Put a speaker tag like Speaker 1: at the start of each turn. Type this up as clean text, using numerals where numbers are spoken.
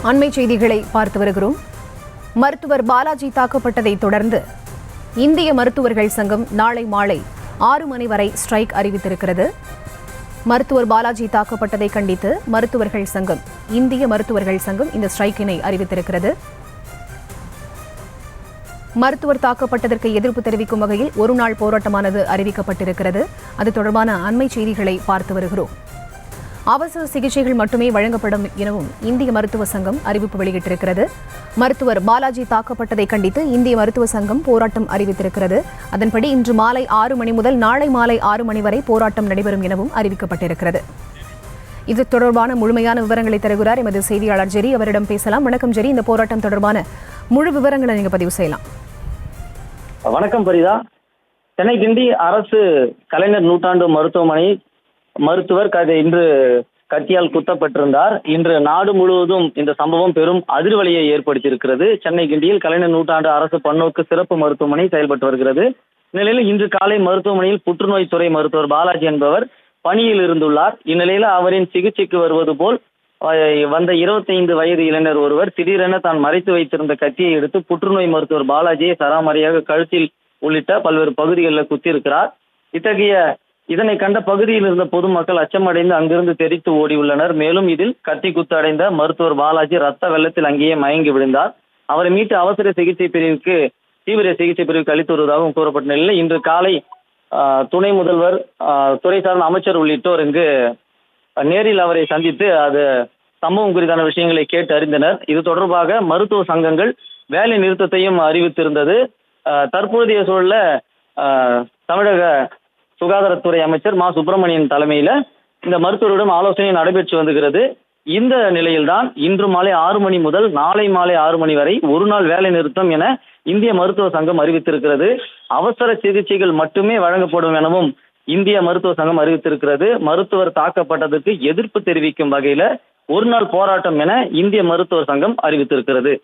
Speaker 1: அண்மை செய்திகளை பார்த்து வருகிறோம். மருத்துவர் பாலாஜி தாக்கப்பட்டதை தொடர்ந்து இந்திய மருத்துவர்கள் சங்கம் நாளை மாலை 6 மணி வரை ஸ்ட்ரைக் அறிவித்திருக்கிறது. மருத்துவர் பாலாஜி தாக்கப்பட்டதை கண்டித்து இந்திய மருத்துவர்கள் சங்கம் இந்த ஸ்ட்ரைக்கினை அறிவித்திருக்கிறது. மருத்துவர் தாக்கப்பட்டதற்கு எதிர்ப்பு தெரிவிக்கும் வகையில் ஒருநாள் போராட்டமானது அறிவிக்கப்பட்டிருக்கிறது. அது தொடர்பான அண்மை செய்திகளை பார்த்து வருகிறோம். அவசர சிகிச்சைகள் மட்டுமே வழங்கப்படும் எனவும் இந்திய மருத்துவ சங்கம் அறிவிப்பு வெளியிட்டிருக்கிறது. மருத்துவர் பாலாஜி தாக்கப்பட்டதை கண்டித்து இந்திய மருத்துவ சங்கம் போராட்டம் அறிவித்திருக்கிறது. அதன்படி இன்று மாலை 6 மணி முதல் நாளை மாலை 6 மணி வரை போராட்டம் நடைபெறும் எனவும் அறிவிக்கப்பட்டிருக்கிறது. இது தொடர்பான முழுமையான விவரங்களை தருகிறார் எமது செய்தியாளர் ஜெரி. அவரிடம் பேசலாம். வணக்கம் ஜெரி, இந்த போராட்டம் தொடர்பான முழு விவரங்களை நீங்க பதிவு செய்யலாம்.
Speaker 2: வணக்கம் பரிதா. சென்னை கிண்டி அரசு கலைஞர் நூற்றாண்டு மருத்துவமனை மருத்துவர் இன்று கத்தியால் குத்தப்பட்டிருந்தார். இன்று நாடு முழுவதும் இந்த சம்பவம் பெரும் அதிர்வலியை ஏற்படுத்தியிருக்கிறது. சென்னை கிண்டியில் கலைஞர் நூற்றாண்டு அரசு பன்னோக்கு சிறப்பு மருத்துவமனை செயல்பட்டு வருகிறது. இந்நிலையில் இன்று காலை மருத்துவமனையில் புற்றுநோய் துறை மருத்துவர் பாலாஜி என்பவர் பணியில் இருந்துள்ளார். இந்நிலையில் அவரின் சிகிச்சைக்கு வருவது போல் வந்த 25 வயது இளைஞர் ஒருவர் திடீரென தான் மறைத்து வைத்திருந்த கத்தியை எடுத்து புற்றுநோய் மருத்துவர் பாலாஜியை சராமரியாக கழுத்தில் உள்ளிட்ட பல்வேறு பகுதிகளில் குத்தியிருக்கிறார். இதனை கண்ட பகுதியில் இருந்த பொதுமக்கள் அச்சமடைந்து அங்கிருந்து தெரித்து ஓடியுள்ளனர். மேலும் இதில் கத்தி குத்து அடைந்த மருத்துவர் பாலாஜி ரத்த வெள்ளத்தில் அங்கேயே மயங்கி விழுந்தார். அவரை மீட்டு அவசர சிகிச்சை பிரிவுக்கு தீவிர சிகிச்சை பிரிவுக்கு அளித்து வருவதாகவும் கூறப்பட்ட நிலையில் இன்று காலை துணை முதல்வர், துறை சார்ந்த அமைச்சர் உள்ளிட்டோர் இங்கு நேரில் அவரை சந்தித்து சம்பவம் குறித்தான விஷயங்களை கேட்டு அறிந்தனர். இது தொடர்பாக மருத்துவ சங்கங்கள் வேலை நிறுத்தத்தையும் அறிவித்திருந்தது. தற்போதைய சூழல்ல தமிழக சுகாதாரத்துறை அமைச்சர் மா சுப்பிரமணியன் தலைமையில இந்த மருத்துவரிடம் ஆலோசனை நடைபெற்று வருகிறது. இந்த நிலையில்தான் இன்று மாலை 6 மணி முதல் நாளை மாலை 6 மணி வரை ஒரு நாள் வேலை நிறுத்தம் என இந்திய மருத்துவ சங்கம் அறிவித்திருக்கிறது. அவசர சிகிச்சைகள் மட்டுமே வழங்கப்படும் எனவும் இந்திய மருத்துவ சங்கம் அறிவித்திருக்கிறது. மருத்துவர் தாக்கப்பட்டதற்கு எதிர்ப்பு தெரிவிக்கும் வகையில ஒரு நாள் போராட்டம் என இந்திய மருத்துவ சங்கம் அறிவித்திருக்கிறது.